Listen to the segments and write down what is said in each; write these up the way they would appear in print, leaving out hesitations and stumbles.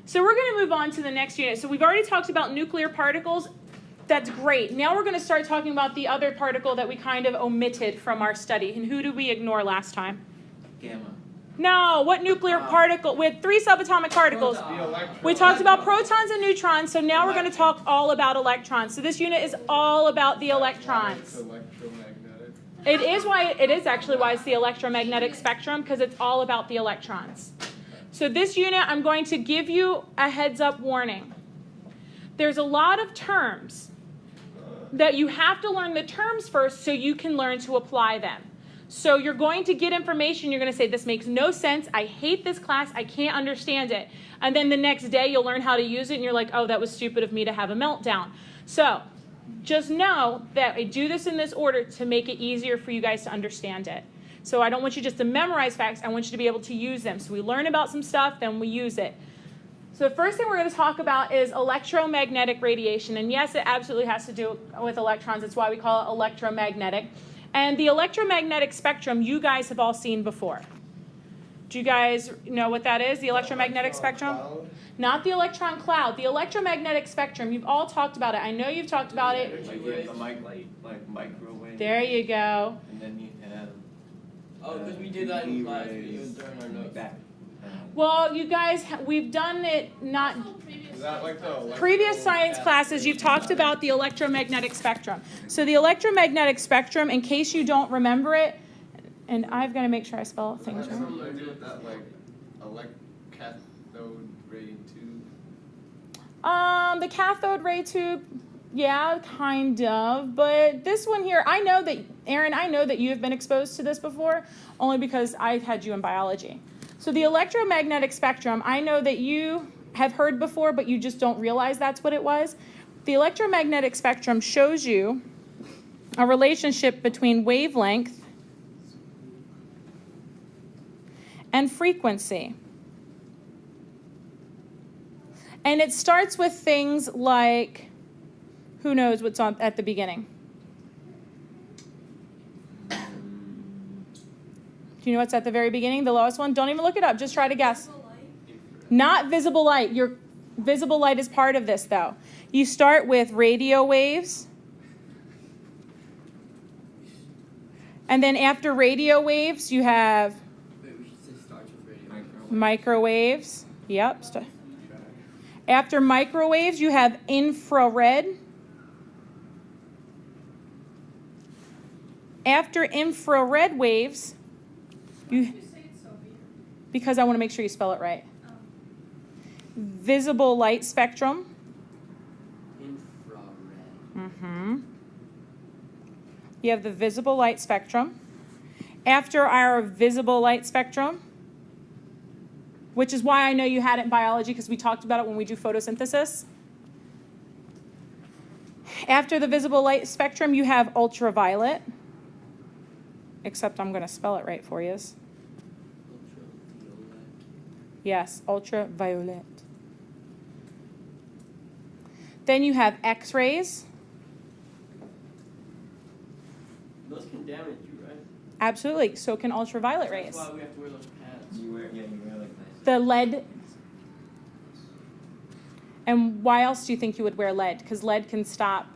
So we're going to move on to the next unit. So we've already talked about nuclear particles. That's great. Now we're going to start talking about the other particle that we kind of omitted from our study. And who did we ignore last time? Gamma. No, what nuclear particle? We had 3 subatomic particles. We talked about protons and neutrons, so now we're going to talk all about electrons. So this unit is all about the electrons. It is actually why it's the electromagnetic spectrum, because it's all about the electrons. So this unit, I'm going to give you a heads up warning. There's a lot of terms that you have to learn the terms first so you can learn to apply them. So you're going to get information, you're going to say, this makes no sense, I hate this class, I can't understand it. And then the next day you'll learn how to use it and you're like, oh, that was stupid of me to have a meltdown. So just know that I do this in this order to make it easier for you guys to understand it. So I don't want you just to memorize facts, I want you to be able to use them. So we learn about some stuff, then we use it. So the first thing we're going to talk about is electromagnetic radiation. And yes, it absolutely has to do with electrons. That's why we call it electromagnetic. And the electromagnetic spectrum you guys have all seen before. Do you guys know what that is, the electromagnetic spectrum? Cloud? Not the electron cloud. The electromagnetic spectrum, you've all talked about it. I know you've talked about it. Like microwave. There you go. And then you have... Oh, because we did that in class. We even during our notes. Back. Well, you guys, we've done it not... Is that like the Previous science classes, you've talked about the electromagnetic spectrum. So the electromagnetic spectrum, in case you don't remember it, and I've got to make sure I spell things right. Something to do with that, like cathode ray tube? The cathode ray tube, yeah, kind of. But this one here, I know that, Aaron, I know that you have been exposed to this before, only because I had you in biology. So the electromagnetic spectrum, I know that you have heard before, but you just don't realize that's what it was. The electromagnetic spectrum shows you a relationship between wavelength and frequency. And it starts with things like, who knows what's on at the beginning? Do you know what's at the very beginning, the lowest one? Don't even look it up, just try to guess. Not visible light. Your visible light is part of this, though. You start with radio waves. And then after radio waves, you have microwaves. Yep. After microwaves, you have infrared. After infrared waves, because I want to make sure you spell it right. Visible light spectrum. Infrared. You have the visible light spectrum. After our visible light spectrum, which is why I know you had it in biology because we talked about it when we do photosynthesis. After the visible light spectrum, you have ultraviolet. Except I'm going to spell it right for you. Yes, ultraviolet. Then you have X-rays. Those can damage you, right? Absolutely. So can ultraviolet rays. That's why we have to wear those pads. You wear like that. The lead. And why else do you think you would wear lead? Because lead can stop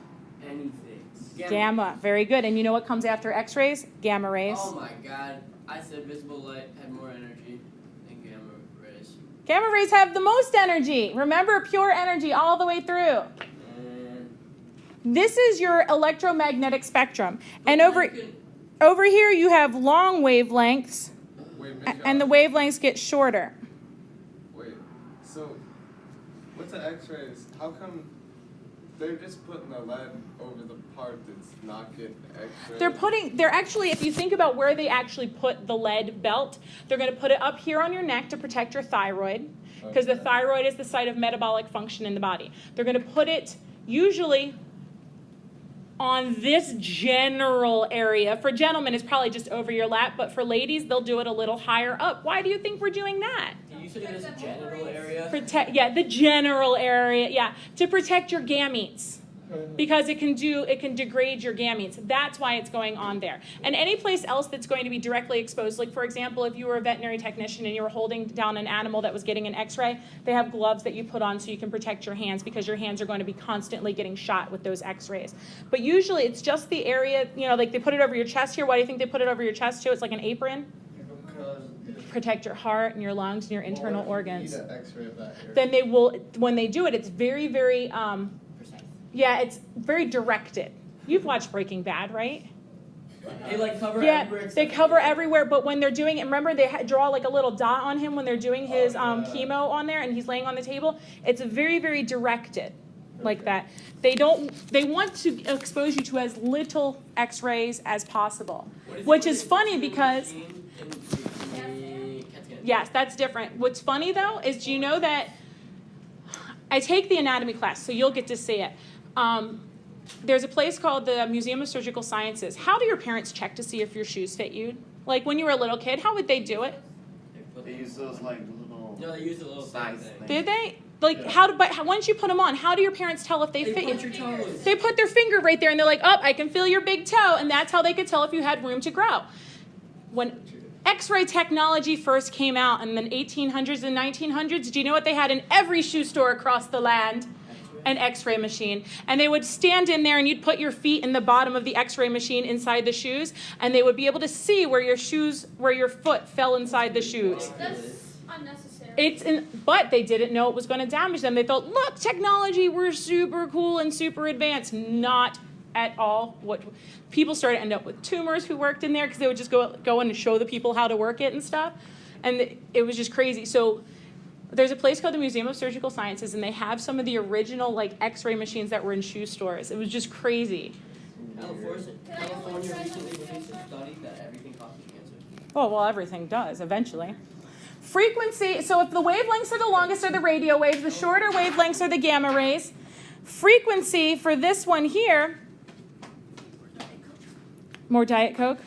Anything. gamma. Very good. And you know what comes after X-rays? Gamma rays. Oh my god. I said visible light had more energy than gamma rays. Gamma rays have the most energy. Remember, pure energy all the way through. This is your electromagnetic spectrum. And over here you have long wavelengths, and the wavelengths get shorter. Wait, so what's the X-rays? How come they're just putting the lead over the part that's not getting X-rays? They're actually, if you think about where they actually put the lead belt, they're going to put it up here on your neck to protect your thyroid, because the thyroid is the site of metabolic function in the body. They're going to put it usually on this general area. For gentlemen, it's probably just over your lap, but for ladies, they'll do it a little higher up. Why do you think we're doing that? Did you say this genital area? The general area, yeah, to protect your gametes. because it can degrade your gametes. That's why it's going on there. And any place else that's going to be directly exposed, like for example, if you were a veterinary technician and you were holding down an animal that was getting an x-ray, they have gloves that you put on so you can protect your hands because your hands are going to be constantly getting shot with those x-rays. But usually it's just the area, like they put it over your chest here. Why do you think they put it over your chest too? It's like an apron. Protect your heart and your lungs and your internal organs. Need an X-ray of that area. Then they will, when they do it, it's very, very, it's very directed. You've watched Breaking Bad, right? They cover everywhere. They cover everywhere, but when they're doing it, remember they draw like a little dot on him when they're doing his chemo on there and he's laying on the table. It's very, very directed like that. They want to expose you to as little x-rays as possible, which is funny because, yes, that's different. What's funny though is, do you know that I take the anatomy class, so you'll get to see it. There's a place called the Museum of Surgical Sciences. How do your parents check to see if your shoes fit you? Like when you were a little kid, how would they do it? They use those little. No, they use a little size thing. Did they? But once you put them on, how do your parents tell if they fit you? Your toes. They put their finger right there and they're like, oh, I can feel your big toe. And that's how they could tell if you had room to grow. When X-ray technology first came out in the 1800s and 1900s, do you know what they had in every shoe store across the land? An X-ray machine. And they would stand in there and you'd put your feet in the bottom of the X-ray machine inside the shoes, and they would be able to see where your foot fell inside the shoes. That's unnecessary. But they didn't know it was going to damage them. They thought, look, technology, we're super cool and super advanced. Not at all. What people started to end up with tumors who worked in there because they would just go in and show the people how to work it and stuff. And it was just crazy. So there's a place called the Museum of Surgical Sciences, and they have some of the original X-ray machines that were in shoe stores. It was just crazy. California recently released a study that everything causes cancer. Oh, well, everything does eventually. Frequency, so if the wavelengths are the longest are the radio waves, the shorter wavelengths are the gamma rays. Frequency for this one here, more Diet Coke?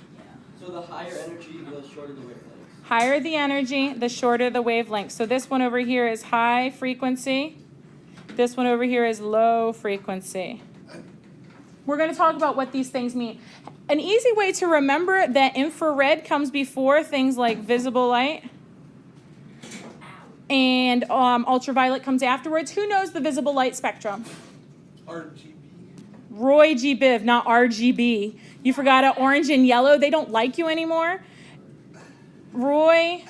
So the higher energy, the shorter the wavelengths. Higher the energy, the shorter the wavelength. So this one over here is high frequency. This one over here is low frequency. We're going to talk about what these things mean. An easy way to remember that infrared comes before things like visible light, and ultraviolet comes afterwards. Who knows the visible light spectrum? RGB. Roy G. Biv, not RGB. You forgot it, orange and yellow. They don't like you anymore. Roy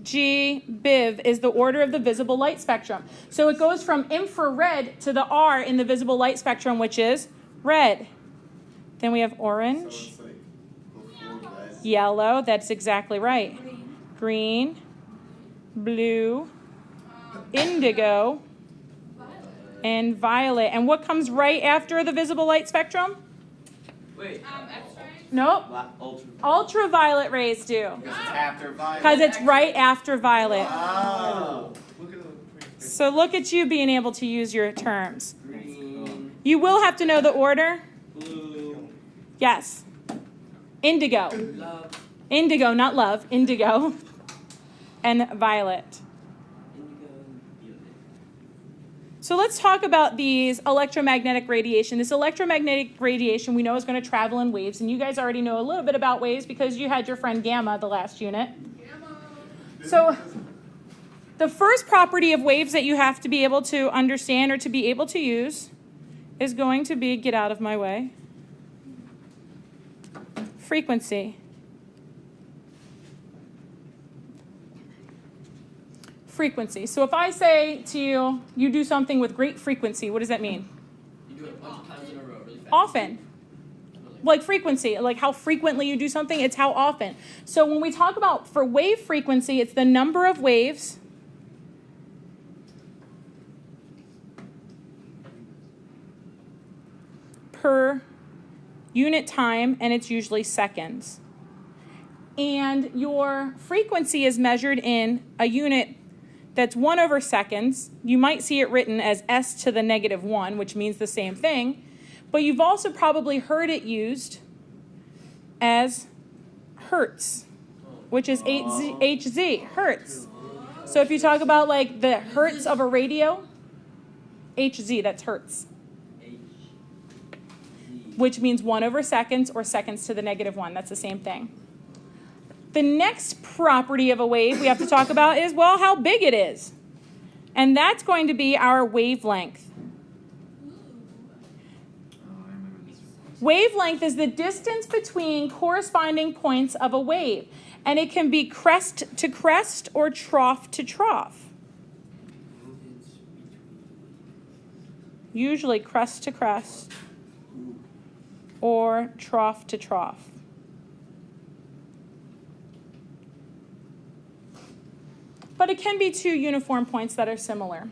G. Biv is the order of the visible light spectrum. So it goes from infrared to the R in the visible light spectrum, which is red. Then we have orange, So it's before that. yellow, that's exactly right. Green, blue, indigo, and violet. And what comes right after the visible light spectrum? Wait. X-ray. Nope. Ultraviolet rays do. Because it's after violet. Because it's right after violet. Oh. Look at the So look at you being able to use your terms. Green, You will have to know the order. blue, Yes. Indigo. love, Indigo, not love. Indigo. And violet. indigo, violet. So let's talk about these electromagnetic radiation. This electromagnetic radiation we know is going to travel in waves. And you guys already know a little bit about waves because you had your friend Gamma the last unit. So the first property of waves that you have to be able to understand or to be able to use is going to be, get out of my way, frequency. Frequency. So if I say to you, you do something with great frequency, what does that mean? You do it a bunch of times in a row, really fast. Often. Like frequency, like how frequently you do something, it's how often. So when we talk about for wave frequency, it's the number of waves per unit time, and it's usually seconds. And your frequency is measured in a unit that's 1 over seconds. You might see it written as s to the negative 1, which means the same thing. But you've also probably heard it used as hertz, which is Hz, hertz. So if you talk about like the hertz of a radio, Hz, that's hertz. H. which means 1 over seconds or seconds to the negative 1. That's the same thing. The next property of a wave we have to talk about is, well, how big it is. And that's going to be our wavelength. Wavelength is the distance between corresponding points of a wave. And it can be crest to crest or trough to trough. Usually crest to crest or trough to trough. But it can be two uniform points that are similar.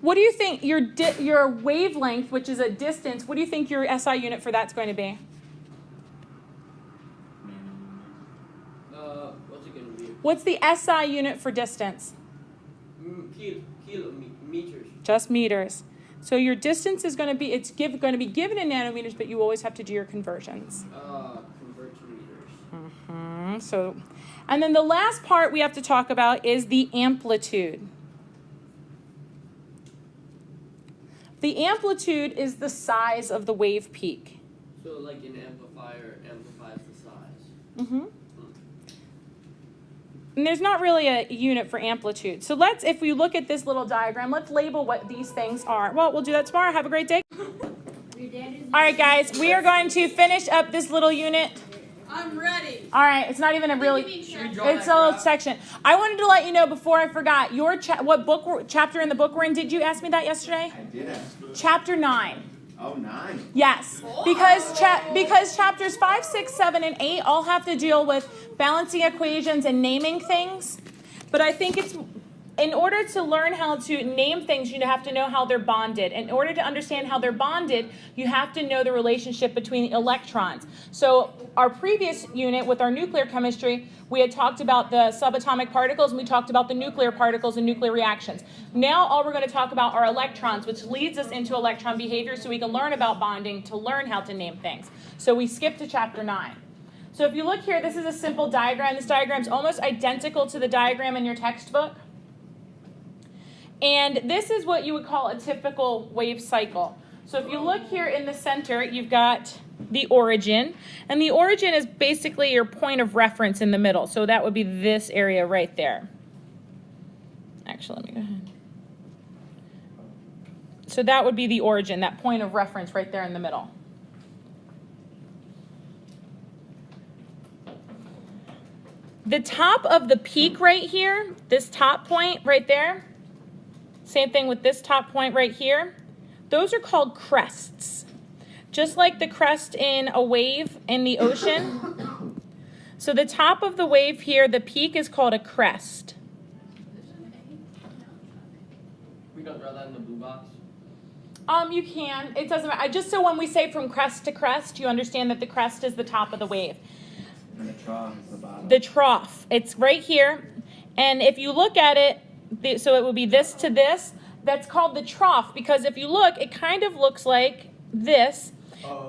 What do you think your wavelength, which is a distance, what do you think your SI unit for that's going to be? What's it going to be? What's the SI unit for distance? Meters. Just meters. So your distance is going to be, going to be given in nanometers, but you always have to do your conversions. Convert to meters. So, and then the last part we have to talk about is the amplitude. The amplitude is the size of the wave peak. So like an amplifier amplifies the size. And there's not really a unit for amplitude. So if we look at this little diagram, let's label what these things are. Well, we'll do that tomorrow. Have a great day. All right, guys, we are going to finish up this little unit. I'm ready. All right, it's not even a really, it's a little section. I wanted to let you know before I forgot, what chapter in the book we're in. Did you ask me that yesterday? I did ask. Chapter 9. Oh, 9. Yes, because chapters 5, 6, 7, and 8 all have to deal with balancing equations and naming things. But I think in order to learn how to name things, you have to know how they're bonded. In order to understand how they're bonded, you have to know the relationship between electrons. So our previous unit with our nuclear chemistry, we had talked about the subatomic particles, and we talked about the nuclear particles and nuclear reactions. Now all we're going to talk about are electrons, which leads us into electron behavior so we can learn about bonding to learn how to name things. So we skip to chapter 9. So if you look here, this is a simple diagram. This diagram is almost identical to the diagram in your textbook. And this is what you would call a typical wave cycle. So if you look here in the center, you've got the origin. And the origin is basically your point of reference in the middle. So that would be this area right there. Actually, let me go ahead. So that would be the origin, that point of reference right there in the middle. The top of the peak right here, this top point right there, same thing with this top point right here. Those are called crests. Just like the crest in a wave in the ocean. So the top of the wave here, the peak is called a crest. We don't draw that in the blue box? You can. It doesn't matter. Just so when we say from crest to crest, you understand that the crest is the top of the wave. And the trough is the bottom. The trough. It's right here. And if you look at it, so it would be this to this. That's called the trough because if you look, it kind of looks like this.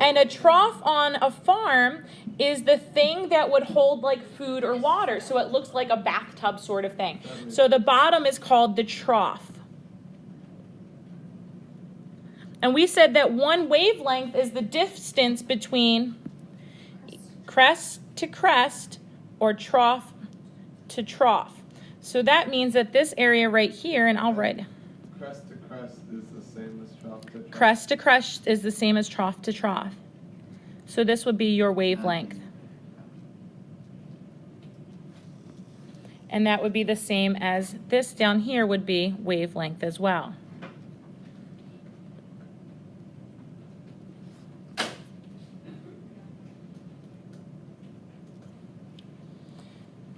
And a trough on a farm is the thing that would hold like food or water. So it looks like a bathtub sort of thing. So the bottom is called the trough. And we said that one wavelength is the distance between crest to crest or trough to trough. So that means that this area right here, and I'll write. Crest to crest is the same as trough to trough. Crest to crest is the same as trough to trough. So this would be your wavelength. And that would be the same as this down here would be wavelength as well.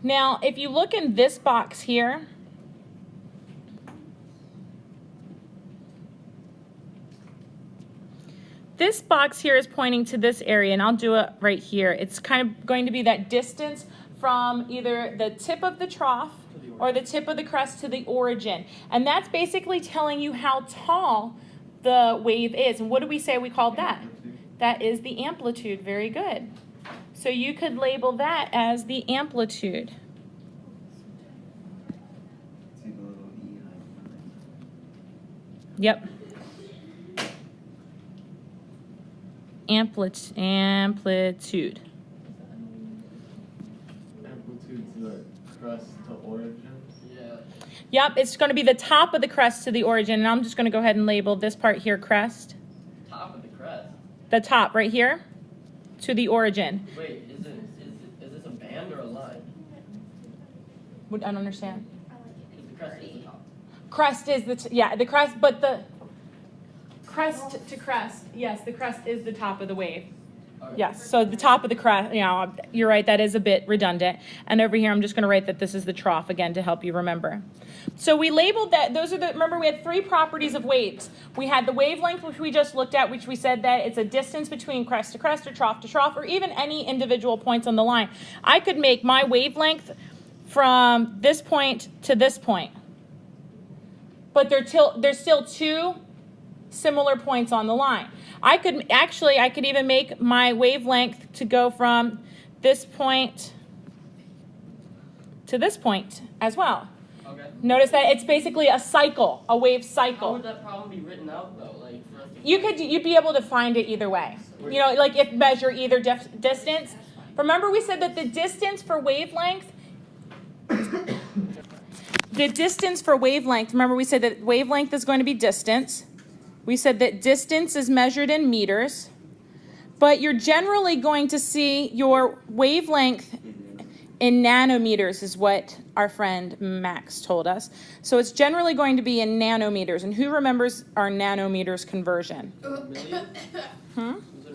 Now, if you look in this box here, this box here is pointing to this area, and I'll do it right here. It's kind of going to be that distance from either the tip of the trough or the tip of the crest to the origin. And that's basically telling you how tall the wave is. And what do we say we called that? That is the amplitude. Very good. So you could label that as the amplitude. Take a little E on Yep. amplitude. Amplitude to the crust to origin. Yeah. Yep, it's going to be the top of the crust to the origin. And I'm just going to go ahead and label this part here crest. Top of the crest. The top right here to the origin. Wait, is this a band or a line? I don't understand. Because the crest is the top. Crest is the crest, but the crest to crest. Yes, the crest is the top of the wave. Okay. Yes, so the top of the crest, you're right, that is a bit redundant. And over here, I'm just going to write that this is the trough again to help you remember. So we labeled that, remember we had 3 properties of waves. We had the wavelength, which we just looked at, which we said that it's a distance between crest to crest or trough to trough, or even any individual points on the line. I could make my wavelength from this point to this point. But there's still 2 similar points on the line. I could even make my wavelength to go from this point to this point as well. Okay. Notice that it's basically a cycle, a wave How cycle. would that problem be written out though? Like for us to You'd be able to find it either way. Like if measure either distance. Remember we said that the distance for wavelength, remember we said that wavelength is going to be distance. We said that distance is measured in meters, but you're generally going to see your wavelength in nanometers is what our friend Max told us. So it's generally going to be in nanometers. And who remembers our nanometers conversion? a million? Is it a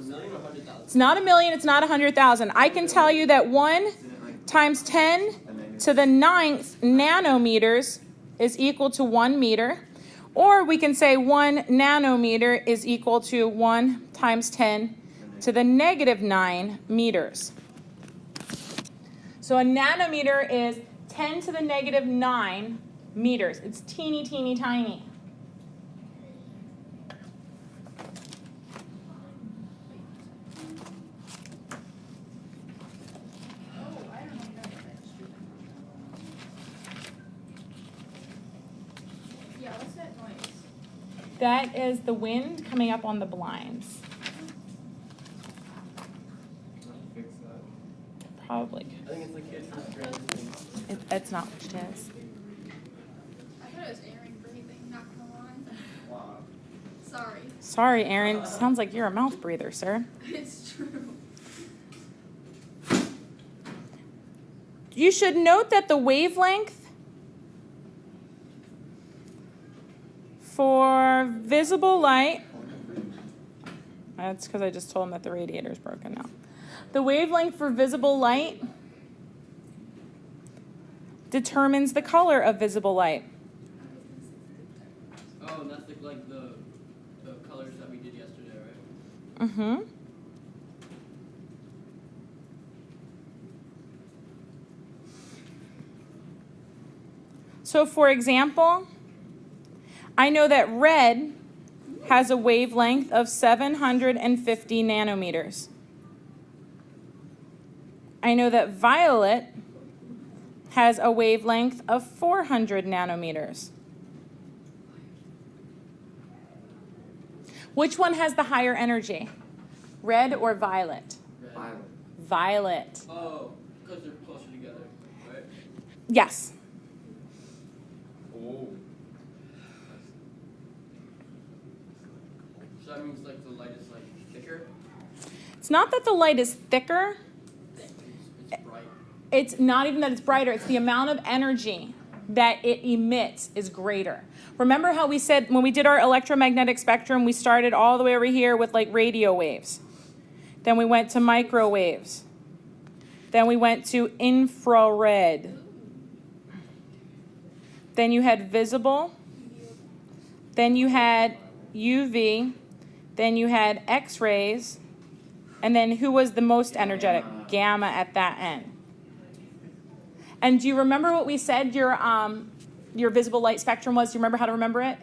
million or 100,000? It's not a million, it's not 100,000. I can tell you that 1 times 10 to the 9th nanometers is equal to 1 meter. Or we can say 1 nanometer is equal to 1 times 10 to the negative 9 meters. So a nanometer is 10 to the negative 9 meters. It's teeny, teeny, tiny. Yeah, what's that noise? That is the wind coming up on the blinds. Fix that. Probably. I think it's the kid from Stranger Things. It's not what it is. I thought it was Aaron breathing, not gonna lie. Wow. Sorry. Sorry, Aaron. Sounds like you're a mouth breather, sir. It's true. You should note that the wavelength for visible light, that's because I just told him that the radiator is broken now. The wavelength for visible light determines the color of visible light. Oh, and that's like the colors that we did yesterday, right? Mm-hmm. So for example, I know that red has a wavelength of 750 nanometers. I know that violet has a wavelength of 400 nanometers. Which one has the higher energy? Red or violet? Red. Violet. Violet. Oh, because they're closer together, right? Yes. Oh. So that means like the light is like thicker. It's not that the light is thicker. It's bright. It's not even that it's brighter. It's the amount of energy that it emits is greater. Remember how we said when we did our electromagnetic spectrum, we started all the way over here with like radio waves. Then we went to microwaves. Then we went to infrared. Then you had visible. Then you had UV. Then you had X-rays. And then who was the most energetic? Gamma at that end. And do you remember what we said your visible light spectrum was? Do you remember how to remember it?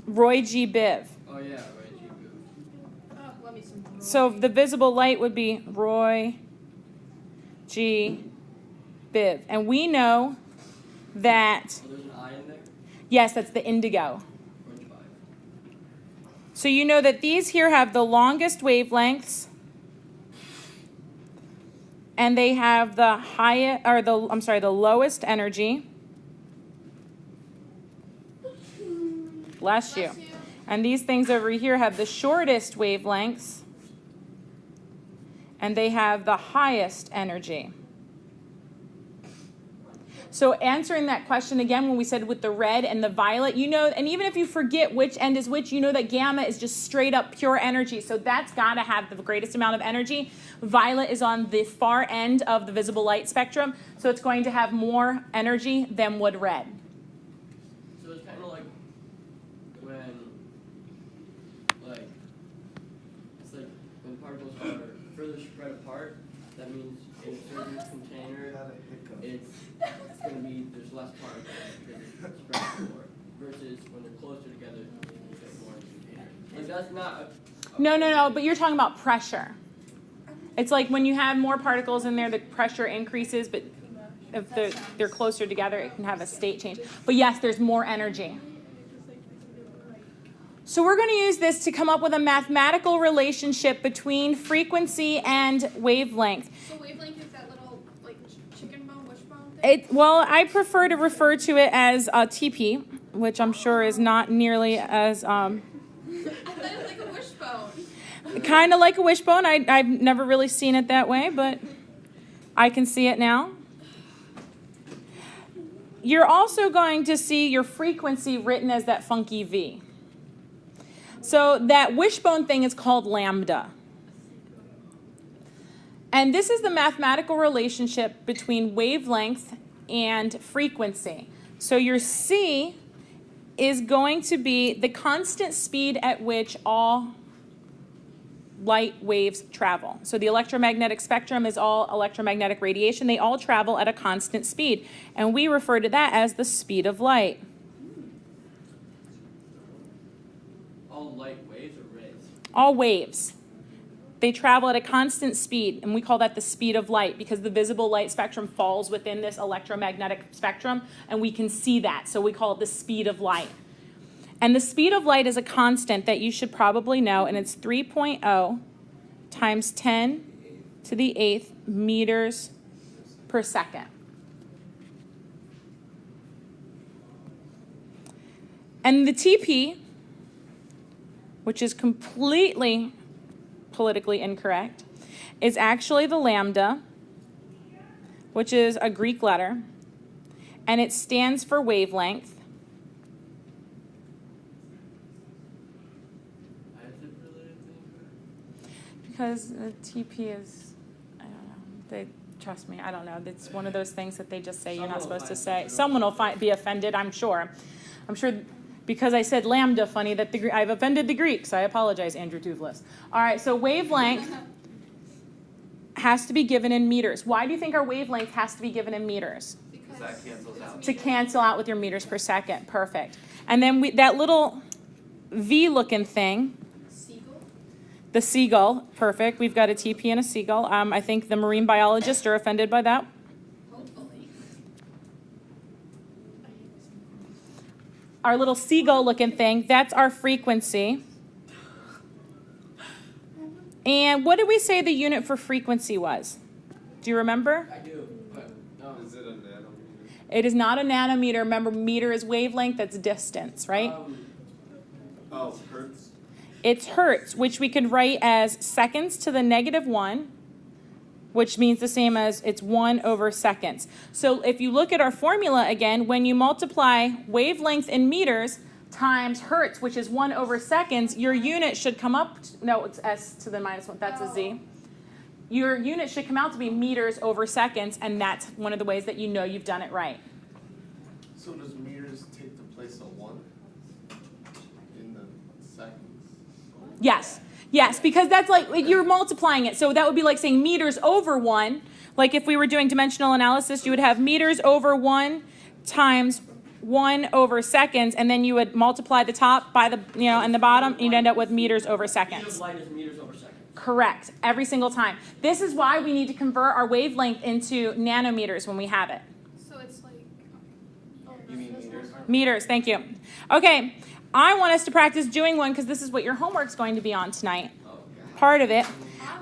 Roy G. Biv. Oh yeah, right. Oh, let me some. So the visible light would be Roy G. Biv. And we know that, So there's an I in there. yes, that's the indigo. Orange 5. So you know that these here have the longest wavelengths, and they have the highest, or the lowest energy. Bless you. And these things over here have the shortest wavelengths, and they have the highest energy. So answering that question again, when we said with the red and the violet, you know, and even if you forget which end is which, you know that gamma is just straight up pure energy. So that's got to have the greatest amount of energy. Violet is on the far end of the visible light spectrum, so it's going to have more energy than would red. So it's kind of like when, it's like when particles are further spread apart, that means in a certain container, it's going to be, there's less particles because it's spread more, versus when they're closer together, you get more in the container. Like that's not No, but you're talking about pressure. It's like when you have more particles in there, the pressure increases, but if they're closer together, it can have a state change. But yes, there's more energy. So we're going to use this to come up with a mathematical relationship between frequency and wavelength. So wavelength is that little like chicken bone, wishbone thing? Well, I prefer to refer to it as TP, which I'm sure is not nearly as... I thought it was like a wishbone. Kind of like a wishbone. I've never really seen it that way, but I can see it now. You're also going to see your frequency written as that funky V. So that wishbone thing is called lambda. And this is the mathematical relationship between wavelength and frequency. So your C is going to be the constant speed at which all light waves travel. So the electromagnetic spectrum is all electromagnetic radiation. They all travel at a constant speed. And we refer to that as the speed of light. all light waves or rays. All waves. They travel at a constant speed, and we call that the speed of light because the visible light spectrum falls within this electromagnetic spectrum, and we can see that. So we call it the speed of light. And the speed of light is a constant that you should probably know, and it's 3.0 times 10 to the 8th meters per second. And the TP, which is completely politically incorrect, is actually the lambda, which is a Greek letter, and it stands for wavelength. Because the TP is, I don't know, trust me, I don't know. It's one of those things that they just say you're not supposed to say. Someone will be offended, I'm sure. I'm sure because I said lambda funny that I've offended the Greeks. I apologize, Andrew Toothless. All right, so wavelength has to be given in meters. Why do you think our wavelength has to be given in meters? Because that cancels out. To cancel out with your meters per second. Perfect. And then that little V-looking thing, the seagull, perfect. We've got a TP and a seagull. I think the marine biologists are offended by that. Hopefully. Our little seagull-looking thing, that's our frequency. And what did we say the unit for frequency was? Do you remember? I do, but no. Is it a nanometer? It is not a nanometer. Remember, meter is wavelength, that's distance, right? Oh, hertz. It's hertz, which we could write as seconds to the -1, which means the same as it's 1 over seconds. So if you look at our formula again, when you multiply wavelength in meters times hertz, which is 1 over seconds, your unit should come up, no, it's S to the -1, that's a Z. Your unit should come out to be meters over seconds, and that's one of the ways that you know you've done it right. So does meters take the place of 1 in the seconds? Yes, because that's like you're multiplying it. So that would be like saying meters over 1. Like if we were doing dimensional analysis, you would have meters over 1 times 1 over seconds, and then you would multiply the top by the, and the bottom, and you'd end up with meters over seconds. Speed of light is meters over seconds. Correct, every single time. This is why we need to convert our wavelength into nanometers when we have it. So it's like. You mean meters? Meters, thank you. Okay, I want us to practice doing one because this is what your homework's going to be on tonight. Oh, God. Part of it.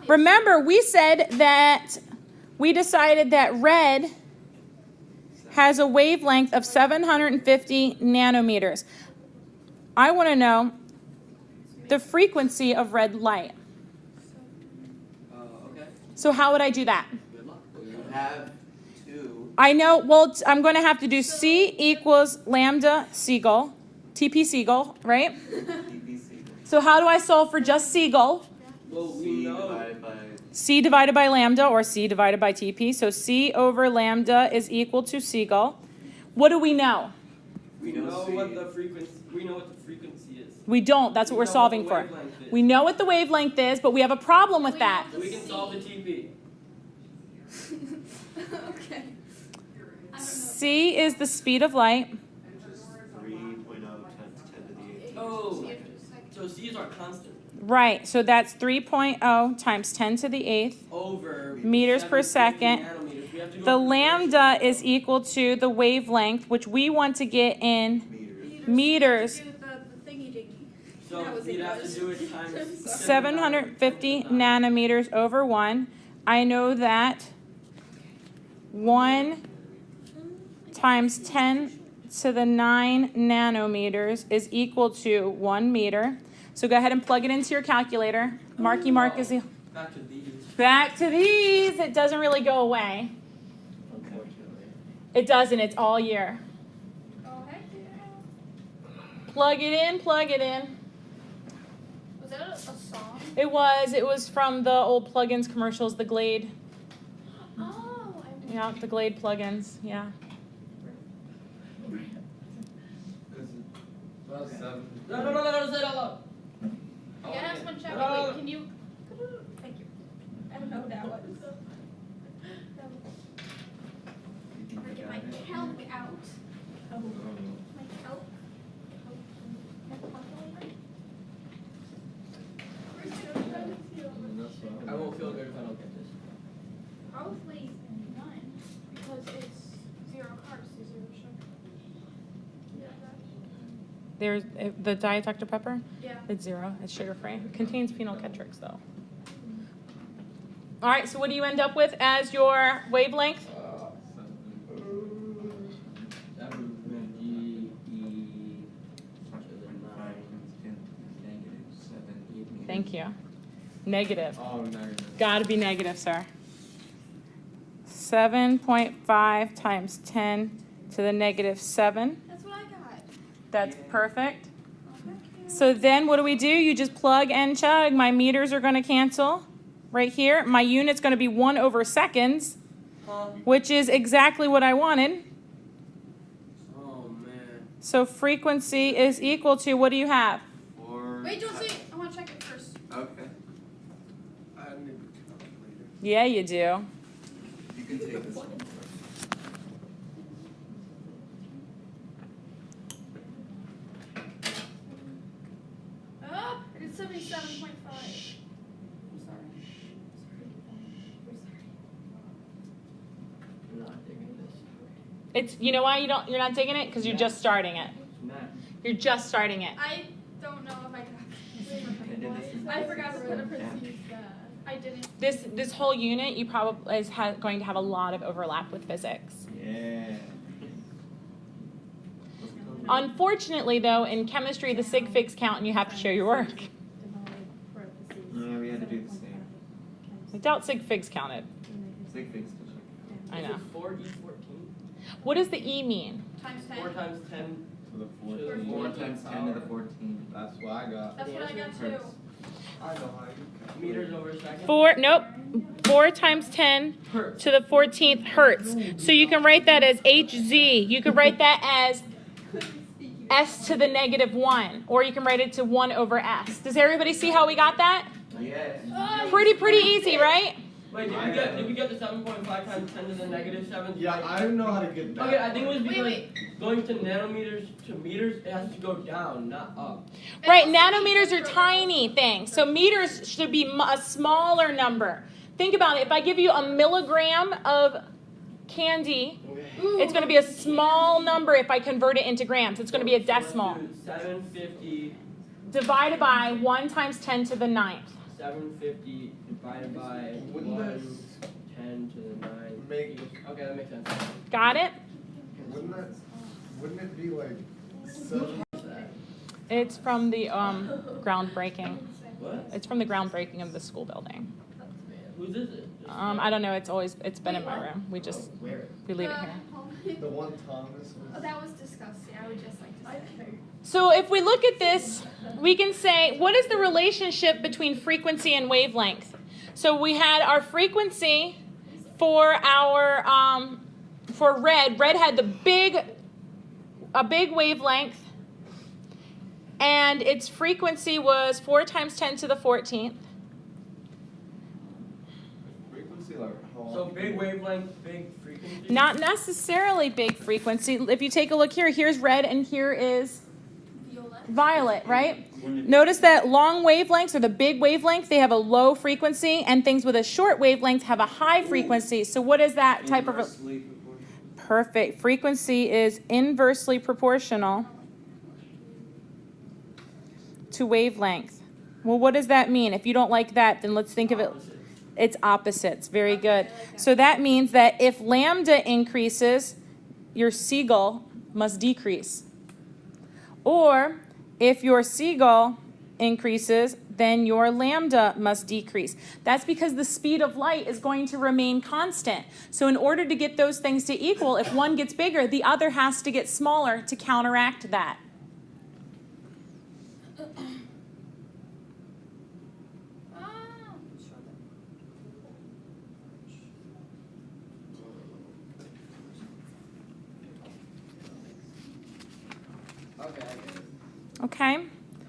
Remember, we decided that red has a wavelength of 750 nanometers. I want to know the frequency of red light. Okay. So how would I do that? Good luck. You have two. I know, well, I'm going to have to do C equals lambda Siegel, TP Siegel, right? So how do I solve for just Siegel? Well, we know. C divided by lambda, or C divided by TP. So C over lambda is equal to Siegel. What do we know? We know what the frequency. We know what the frequency is. We don't. That's what we're solving for. We know what the wavelength is, but we have a problem with that. We can solve the TP. Okay. C is the speed of light. 3.0 times 10 to the 8. Oh, so C is our constant. Right. So that's 3.0 times 10 to the 8th Over meters per second. nanometers. We have to go The over lambda is equal to the wavelength, which we want to get in meters. Do the thingy dingy. So That was we'd have to English. do it times 750 nanometers over 1. I know that 1 times 10 to the 9 nanometers is equal to 1 meter. So go ahead and plug it into your calculator. Marky Mark is the... Back to these. Back to these. It doesn't really go away. Unfortunately. It doesn't. It's all year. Oh, heck yeah. Plug it in. Plug it in. Was that a song? It was from the old plugins commercials, the Glade. Oh, I Yeah, the Glade plugins. Yeah. No, say it out loud. You gotta have someone check it. No. Wait, can you? Thank you. I don't know what that was. I get my calc out. My calc. I won't feel good if I don't get this. Probably none, because it's 0 carbs to 0 sugar. Yeah. There's the Diet Dr. Pepper. Yeah. It's 0. It's sugar-free. It contains phenylketrix, though. All right, so what do you end up with as your wavelength? That would be E to the 9. Thank you. Negative. Oh, negative. Got to be negative, sir. 7.5 times 10 to the negative 7. That's what I got. That's perfect. Oh, heck yeah. So then what do? You just plug and chug. My meters are going to cancel right here. My unit's going to be 1 over seconds, which is exactly what I wanted. Oh man. So frequency is equal to, what do you have? Wait, don't say it. I want to check it first. Okay. I need a calculator. Yeah, you do. You can take this one. Oh, I did 77.5. I'm sorry. I'm not digging this. It's, you know why you're not taking it? Because you're just starting it. Nah. You're just starting it. I don't know if I got this. I forgot to proceed that. I didn't. This whole unit, you probably is going to have a lot of overlap with physics. Yeah. Unfortunately, though, in chemistry, the sig figs count, and you have to show your work. Yeah, we had to do the same. I doubt sig figs counted. Sig figs. I know. 4E14. What does the E mean? Times 10. 4 times 10. To the 14. 4 times 10 to the 14. That's what I got. That's what I got too. I know how you Meters over a second. 4 times 10 Hertz. to the 14th hertz. So you can write that as HZ. You could write that as S to the negative 1. Or you can write it to 1 over S. Does everybody see how we got that? Yes. Pretty easy, right? Wait, did we get the 7.5 times 10 to the negative 7? Yeah, I don't know how to get that. Okay, I think it was because Wait. going to nanometers to meters, it has to go down, not up. Right, nanometers are tiny things. So meters should be a smaller number. Think about it. If I give you a milligram of candy. It's going to be a small number if I convert it into grams. It's going to be a decimal. 750. Divided by 1 times 10 to the 9th. 750 divided by Wouldn't 1 10 to the 9. Okay, that makes sense. Got it? Wouldn't it be like 7? It's from the groundbreaking. What? It's from the groundbreaking of the school building. Whose is it? I don't know. It's been in my room. We Where? leave it here. The one Thomas was. Oh, that was disgusting. I would just like to say. So if we look at this, we can say, what is the relationship between frequency and wavelength? So we had our frequency for our for red. Red had a big wavelength, and its frequency was 4 times 10 to the 14th. Frequency like how long? So big wavelength, big frequency? Not necessarily big frequency. If you take a look here, here's red and here is violet, right? Notice that long wavelengths or the big wavelength, they have a low frequency, and things with a short wavelength have a high frequency. So what is that type of... Inversely proportional. Perfect. Frequency is inversely proportional to wavelength. Well, what does that mean? If you don't like that, then let's think of it. It's opposites. Very good. So that means that if lambda increases, your seagull must decrease. Or if your seagull increases, then your lambda must decrease. That's because the speed of light is going to remain constant. So in order to get those things to equal, if one gets bigger, the other has to get smaller to counteract that. Okay, I get it. Okay?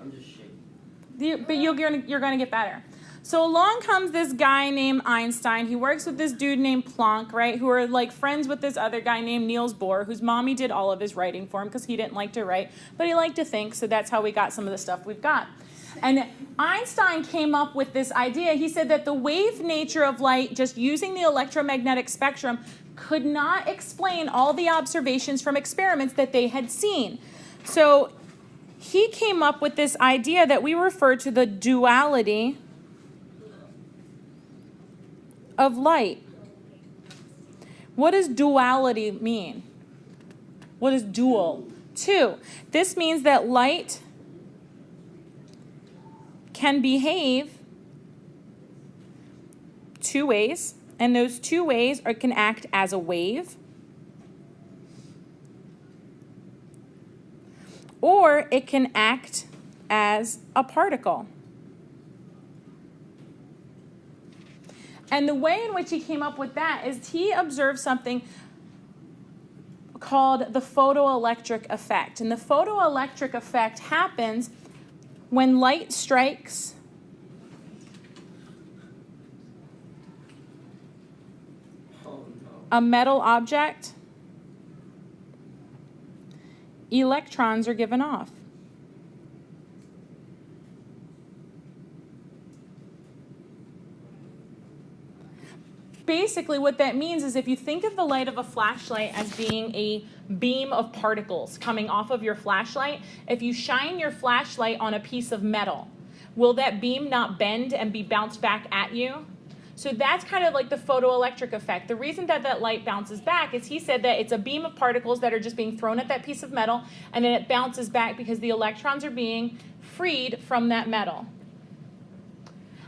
I'm just shaking. But you're going to get better. So along comes this guy named Einstein. He works with this dude named Planck, right, who are like friends with this other guy named Niels Bohr, whose mommy did all of his writing for him because he didn't like to write, but he liked to think, so that's how we got some of the stuff we've got. And Einstein came up with this idea. He said that the wave nature of light, just using the electromagnetic spectrum, could not explain all the observations from experiments that they had seen. So he came up with this idea that we refer to the duality of light. What does duality mean? What is dual? Two. This means that light can behave two ways, and those two ways can act as a wave, or it can act as a particle. And the way in which he came up with that is he observed something called the photoelectric effect. And the photoelectric effect happens when light strikes a metal object, electrons are given off. Basically, what that means is if you think of the light of a flashlight as being a beam of particles coming off of your flashlight, if you shine your flashlight on a piece of metal, will that beam not bend and be bounced back at you? So that's kind of like the photoelectric effect. The reason that that light bounces back is he said that it's a beam of particles that are just being thrown at that piece of metal, and then it bounces back because the electrons are being freed from that metal.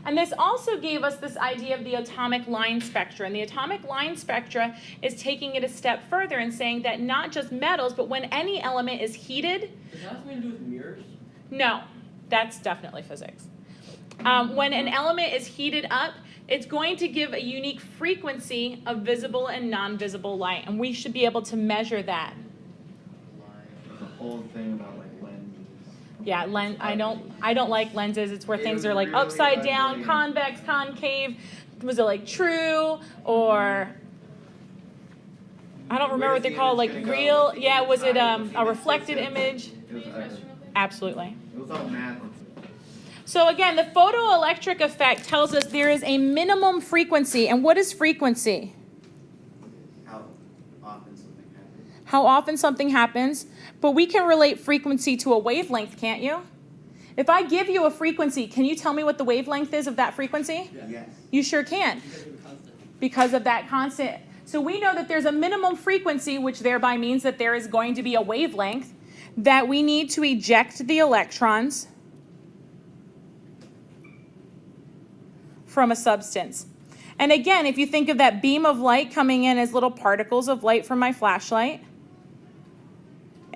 And this also gave us this idea of the atomic line spectra. And the atomic line spectra is taking it a step further and saying that not just metals, but when any element is heated. Does that have something to do with mirrors? No, that's definitely physics. When an element is heated up, it's going to give a unique frequency of visible and non-visible light. And we should be able to measure that. The whole thing about like lenses. Yeah, I don't like lenses. It's where things are like upside down, convex, concave. Was it like true or I don't remember what they're called, like real? Yeah, was it a reflected image? Absolutely. It was all math. So again, the photoelectric effect tells us there is a minimum frequency. And what is frequency? how often something happens, but we can relate frequency to a wavelength, can't you? If I give you a frequency, can you tell me what the wavelength is of that frequency? Yes. You sure can. Because of that constant. So we know that there's a minimum frequency, which thereby means that there is going to be a wavelength that we need to eject the electrons from a substance. And again, if you think of that beam of light coming in as little particles of light from my flashlight,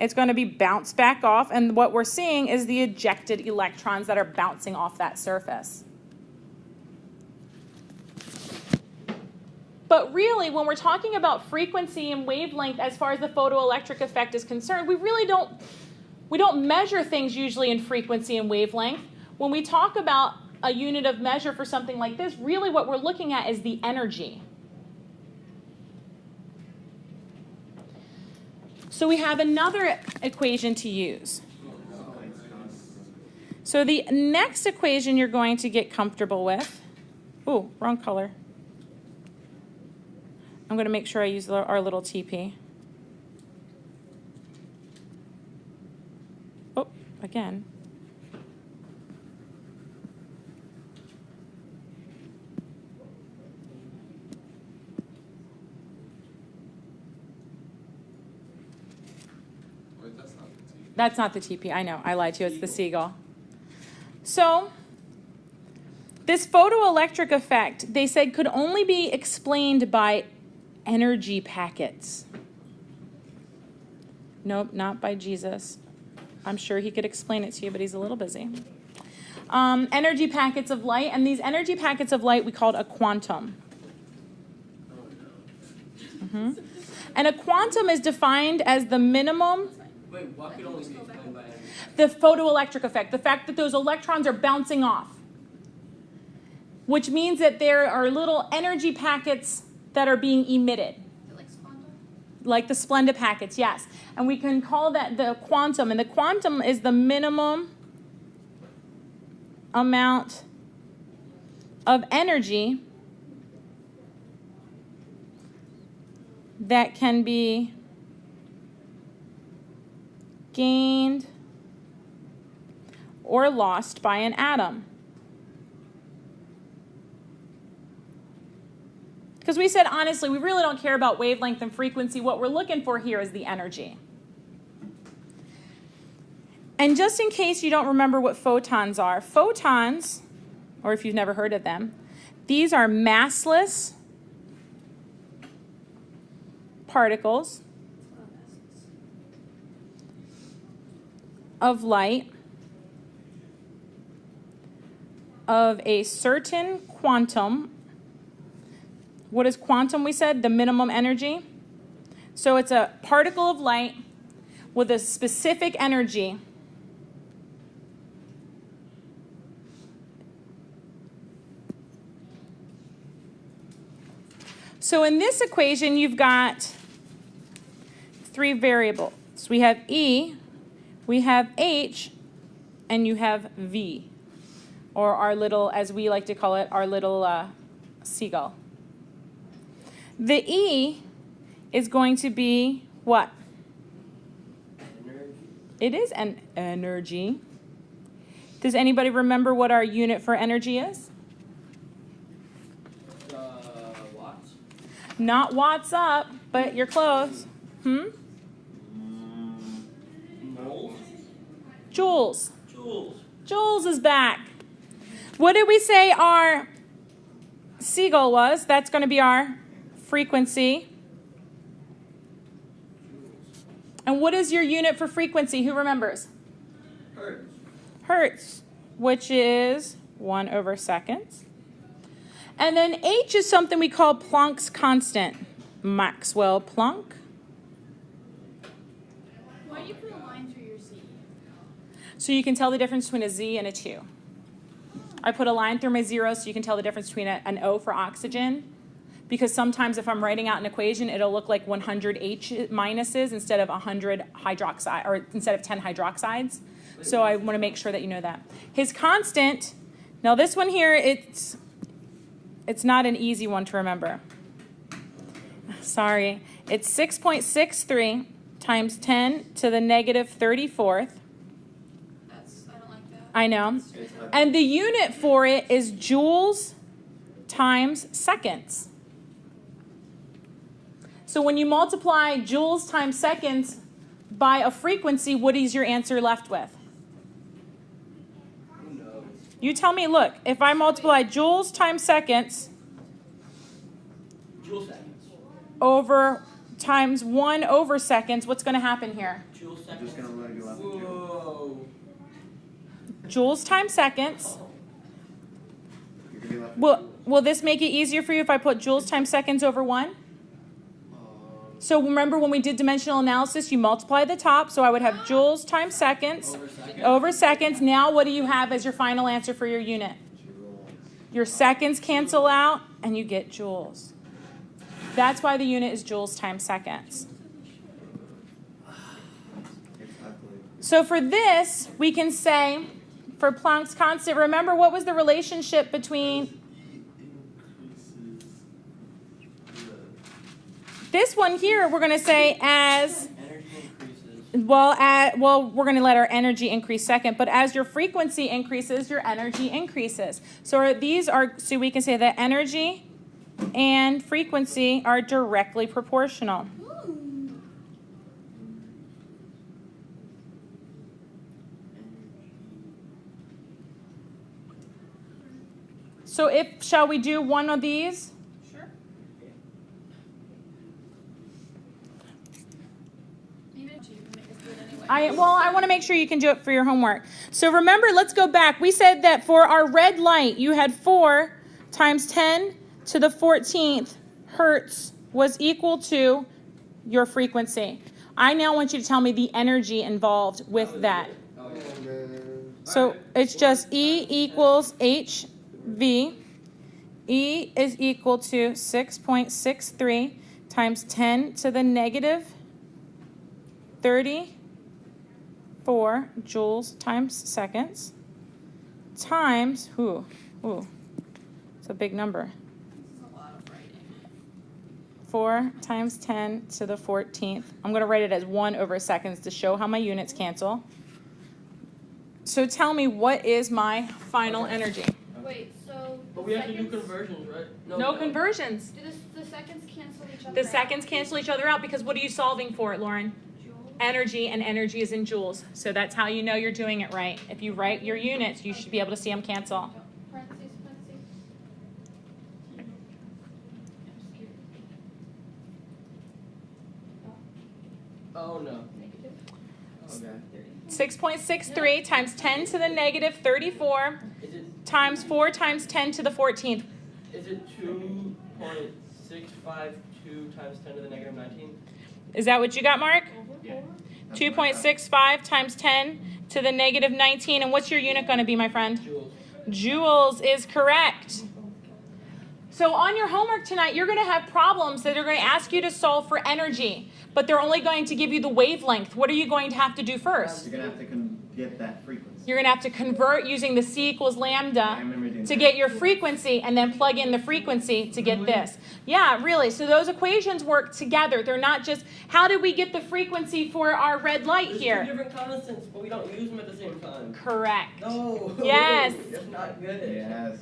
it's going to be bounced back off, and what we're seeing is the ejected electrons that are bouncing off that surface. But really, when we're talking about frequency and wavelength as far as the photoelectric effect is concerned, we don't measure things usually in frequency and wavelength. When we talk about a unit of measure for something like this, really what we're looking at is the energy. So we have another equation to use. So the next equation you're going to get comfortable with, ooh, wrong color. I'm going to make sure I use our little TP. Oh, again. Wait, that's not the TP. That's not the TP. I know. I lied to you. It's the seagull. So this photoelectric effect, they said, could only be explained by energy packets. Nope, not by Jesus. I'm sure he could explain it to you, but he's a little busy. Energy packets of light, and these energy packets of light we called a quantum. And a quantum is defined as the minimum. Wait, what could only be explained by energy? The photoelectric effect, the fact that those electrons are bouncing off, which means that there are little energy packets that are being emitted. Like the Splenda packets, yes. And we can call that the quantum. And the quantum is the minimum amount of energy that can be gained or lost by an atom. Because we said, honestly, we really don't care about wavelength and frequency. What we're looking for here is the energy. And just in case you don't remember what photons are, photons, or if you've never heard of them, these are massless particles of light of a certain quantum. What is quantum, we said? The minimum energy. So it's a particle of light with a specific energy. So in this equation, you've got three variables. We have E, we have H, and you have V, or our little, as we like to call it, our little seagull. The E is going to be what? Energy. It is an energy. Does anybody remember what our unit for energy is? Watts. Not watts up, but you're close. Moles. Joules. Joules. Joules is back. What did we say our seagull was? That's going to be our frequency. And what is your unit for frequency? Who remembers? Hertz. Hertz, which is 1/seconds. And then H is something we call Planck's constant. Maxwell Planck. Why do you put a line through your Z? So you can tell the difference between a Z and a 2. I put a line through my 0 so you can tell the difference between an O for oxygen. Because sometimes if I'm writing out an equation, it'll look like 100 H minuses instead of 100 hydroxide, or instead of 10 hydroxides. So I want to make sure that you know that. His constant, now this one here, it's not an easy one to remember. Sorry. It's 6.63 times 10 to the negative 34th. I don't like that. I know. And the unit for it is joules times seconds. So when you multiply joules times seconds by a frequency, what is your answer left with? Who knows? You tell me, look, if I multiply joules times seconds Joule seconds. over times 1 over seconds, what's going to happen here? Joule I'm seconds. just gonna let you up. Whoa. Joules times seconds. You're gonna be left with Will this make it easier for you if I put joules times seconds over 1? So remember when we did dimensional analysis, you multiply the top. So I would have joules times seconds over seconds. Now what do you have as your final answer for your unit? Your seconds cancel out and you get joules. That's why the unit is joules times seconds. So for this, we can say, for Planck's constant, remember what was the relationship between this one here? We're going to say as, Energy increases. well, we're going to let our energy increase second, but as your frequency increases, your energy increases. So so we can say that energy and frequency are directly proportional. So shall we do one of these? Sure. Maybe you can make us do it anyway. I want to make sure you can do it for your homework. So remember, let's go back. We said that for our red light, you had 4 times 10 to the 14th hertz was equal to your frequency. I now want you to tell me the energy involved with that. Oh, yeah. So it's just E equals HV. E is equal to 6.63 times 10 to the negative 34 joules times seconds times, it's a big number. This is a lot of writing. 4 times 10 to the 14th. I'm going to write it as 1 over seconds to show how my units cancel. So tell me, what is my final energy? Wait, so. But we have to do conversions, right? No conversions. Do the seconds cancel each other The out? seconds cancel each other out because what are you solving for, Lauren? Joules? Energy, and energy is in joules. So that's how you know you're doing it right. If you write your units, you should be able to see them cancel. Parentheses. Oh no. Negative. Okay. 6.63 times 10 to the negative 34 Is it times 4 times 10 to the 14th. is it 2.652 times 10 to the negative 19? Is that what you got, Mark? Yeah. 2.65 times 10 to the negative 19. And what's your unit going to be, my friend? Joules. Joules is correct. So on your homework tonight, you're going to have problems that are going to ask you to solve for energy, but they're only going to give you the wavelength. What are you going to have to do first? You're gonna have to get that frequency. You're going to have to convert using the C equals I lambda remember doing to that. get your frequency and then plug in the frequency to get this. Yeah, really. So those equations work together. They're not just, how did we get the frequency for our red light There's here? 2 different constants, but we don't use them at the same time. Correct. No. Yes. That's not good. Yes.